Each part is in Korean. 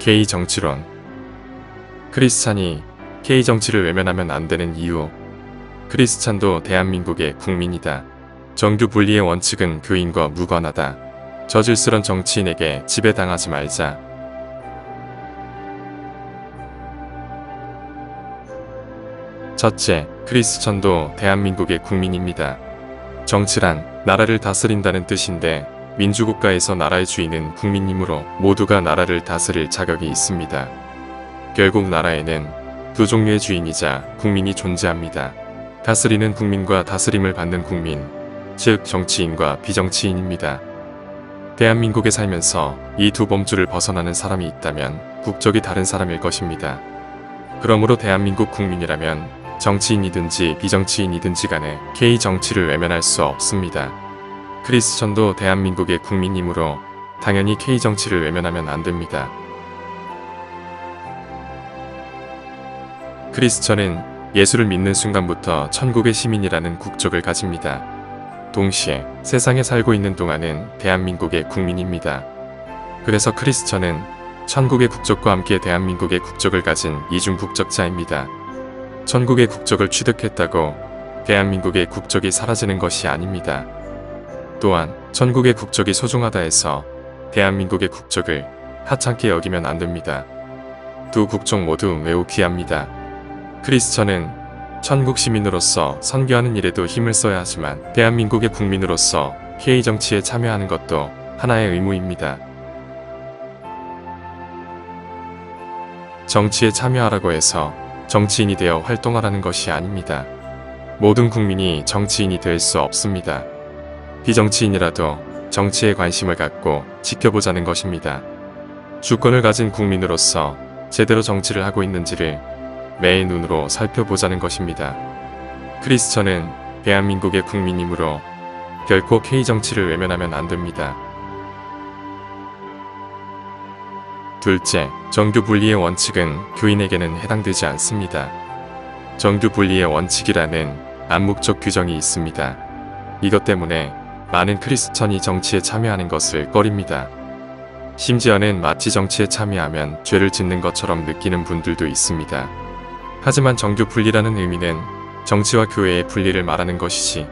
K 정치론. 크리스찬이 K 정치를 외면하면 안 되는 이유. 크리스찬도 대한민국의 국민이다. 정규 분리의 원칙은 교인과 무관하다. 저질스런 정치인에게 지배당하지 말자. 첫째, 크리스천도 대한민국의 국민입니다. 정치란 나라를 다스린다는 뜻인데 민주국가에서 나라의 주인은 국민이므로 모두가 나라를 다스릴 자격이 있습니다. 결국 나라에는 두 종류의 주인이자 국민이 존재합니다. 다스리는 국민과 다스림을 받는 국민, 즉 정치인과 비정치인입니다. 대한민국에 살면서 이 두 범주를 벗어나는 사람이 있다면 국적이 다른 사람일 것입니다. 그러므로 대한민국 국민이라면 정치인이든지 비정치인이든지 간에 K 정치를 외면할 수 없습니다. 크리스천도 대한민국의 국민이므로 당연히 K 정치를 외면하면 안 됩니다. 크리스천은 예수를 믿는 순간부터 천국의 시민이라는 국적을 가집니다. 동시에 세상에 살고 있는 동안은 대한민국의 국민입니다. 그래서 크리스천은 천국의 국적과 함께 대한민국의 국적을 가진 이중 국적자입니다. 천국의 국적을 취득했다고 대한민국의 국적이 사라지는 것이 아닙니다. 또한 천국의 국적이 소중하다 해서 대한민국의 국적을 하찮게 여기면 안 됩니다. 두 국적 모두 매우 귀합니다. 크리스천은 천국 시민으로서 선교하는 일에도 힘을 써야 하지만 대한민국의 국민으로서 K 정치에 참여하는 것도 하나의 의무입니다. 정치에 참여하라고 해서 정치인이 되어 활동하라는 것이 아닙니다. 모든 국민이 정치인이 될 수 없습니다. 비정치인이라도 정치에 관심을 갖고 지켜보자는 것입니다. 주권을 가진 국민으로서 제대로 정치를 하고 있는지를 매의 눈으로 살펴보자는 것입니다. 크리스천은 대한민국의 국민이므로 결코 K 정치를 외면하면 안 됩니다. 둘째, 정규 분리의 원칙은 교인에게는 해당되지 않습니다. 정규 분리의 원칙이라는 암묵적 규정이 있습니다. 이것 때문에 많은 크리스천이 정치에 참여하는 것을 꺼립니다. 심지어는 마치 정치에 참여하면 죄를 짓는 것처럼 느끼는 분들도 있습니다. 하지만 정규 분리라는 의미는 정치와 교회의 분리를 말하는 것이지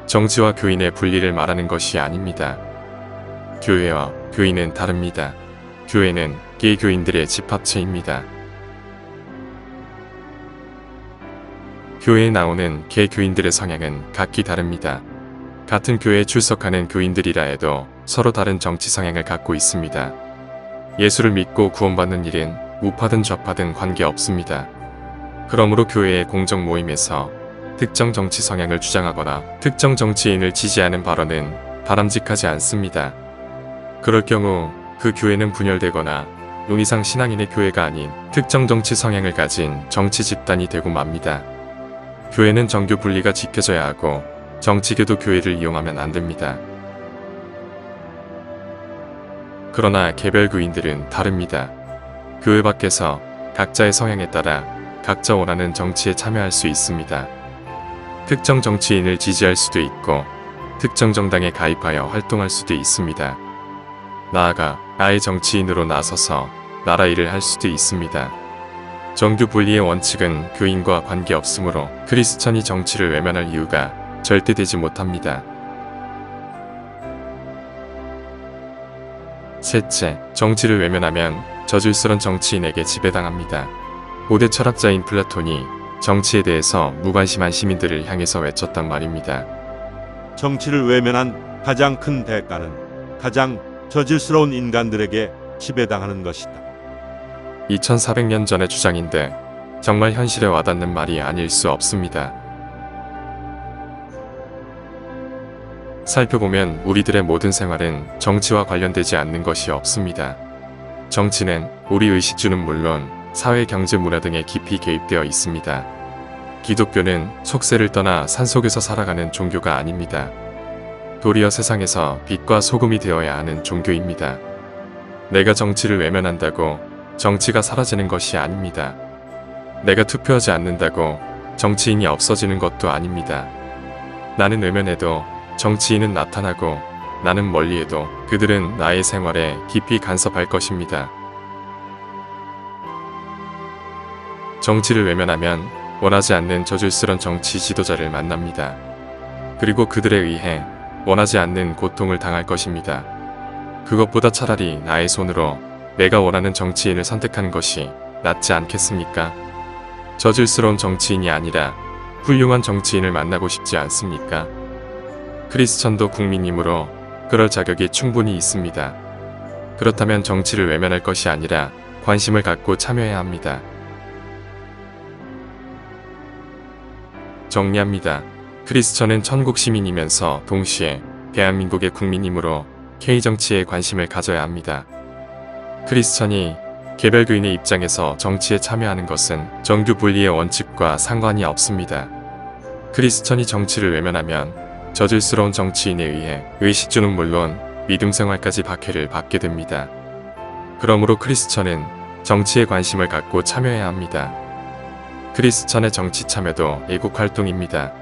정치와 교인의 분리를 말하는 것이 아닙니다. 교회와 교인은 다릅니다. 교회는 개교인들의 집합체입니다. 교회에 나오는 개교인들의 성향은 각기 다릅니다. 같은 교회에 출석하는 교인들이라 해도 서로 다른 정치 성향을 갖고 있습니다. 예수를 믿고 구원받는 일은 우파든 좌파든 관계없습니다. 그러므로 교회의 공적 모임에서 특정 정치 성향을 주장하거나 특정 정치인을 지지하는 발언은 바람직하지 않습니다. 그럴 경우 그 교회는 분열되거나 논의상 신앙인의 교회가 아닌 특정 정치 성향을 가진 정치 집단이 되고 맙니다. 교회는 정교 분리가 지켜져야 하고 정치교도 교회를 이용하면 안 됩니다. 그러나 개별 교인들은 다릅니다. 교회 밖에서 각자의 성향에 따라 각자 원하는 정치에 참여할 수 있습니다. 특정 정치인을 지지할 수도 있고 특정 정당에 가입하여 활동할 수도 있습니다. 나아가 아예 정치인으로 나서서 나라 일을 할 수도 있습니다. 정규 분리의 원칙은 교인과 관계없으므로 크리스천이 정치를 외면할 이유가 절대 되지 못합니다. 셋째, 정치를 외면하면 저질스런 정치인에게 지배당합니다. 고대 철학자인 플라톤이 정치에 대해서 무관심한 시민들을 향해서 외쳤단 말입니다. 정치를 외면한 가장 큰 대가는 가장 저질스러운 인간들에게 지배당하는 것이다. 2400년 전의 주장인데 정말 현실에 와닿는 말이 아닐 수 없습니다. 살펴보면 우리들의 모든 생활은 정치와 관련되지 않는 것이 없습니다. 정치는 우리 의식주는 물론 사회, 경제, 문화 등에 깊이 개입되어 있습니다. 기독교는 속세를 떠나 산속에서 살아가는 종교가 아닙니다. 도리어 세상에서 빛과 소금이 되어야 하는 종교입니다. 내가 정치를 외면한다고 정치가 사라지는 것이 아닙니다. 내가 투표하지 않는다고 정치인이 없어지는 것도 아닙니다. 나는 외면해도 정치인은 나타나고 나는 멀리해도 그들은 나의 생활에 깊이 간섭할 것입니다. 정치를 외면하면 원하지 않는 저질스런 정치 지도자를 만납니다. 그리고 그들에 의해 원하지 않는 고통을 당할 것입니다. 그것보다 차라리 나의 손으로 내가 원하는 정치인을 선택하는 것이 낫지 않겠습니까? 저질스러운 정치인이 아니라 훌륭한 정치인을 만나고 싶지 않습니까? 크리스천도 국민이므로 그럴 자격이 충분히 있습니다. 그렇다면 정치를 외면할 것이 아니라 관심을 갖고 참여해야 합니다. 정리합니다. 크리스천은 천국 시민이면서 동시에 대한민국의 국민이므로 K정치에 관심을 가져야 합니다. 크리스천이 개별교인의 입장에서 정치에 참여하는 것은 정규 분리의 원칙과 상관이 없습니다. 크리스천이 정치를 외면하면 저질스러운 정치인에 의해 의식주는 물론 믿음 생활까지 박해를 받게 됩니다. 그러므로 크리스천은 정치에 관심을 갖고 참여해야 합니다. 크리스천의 정치 참여도 애국 활동입니다.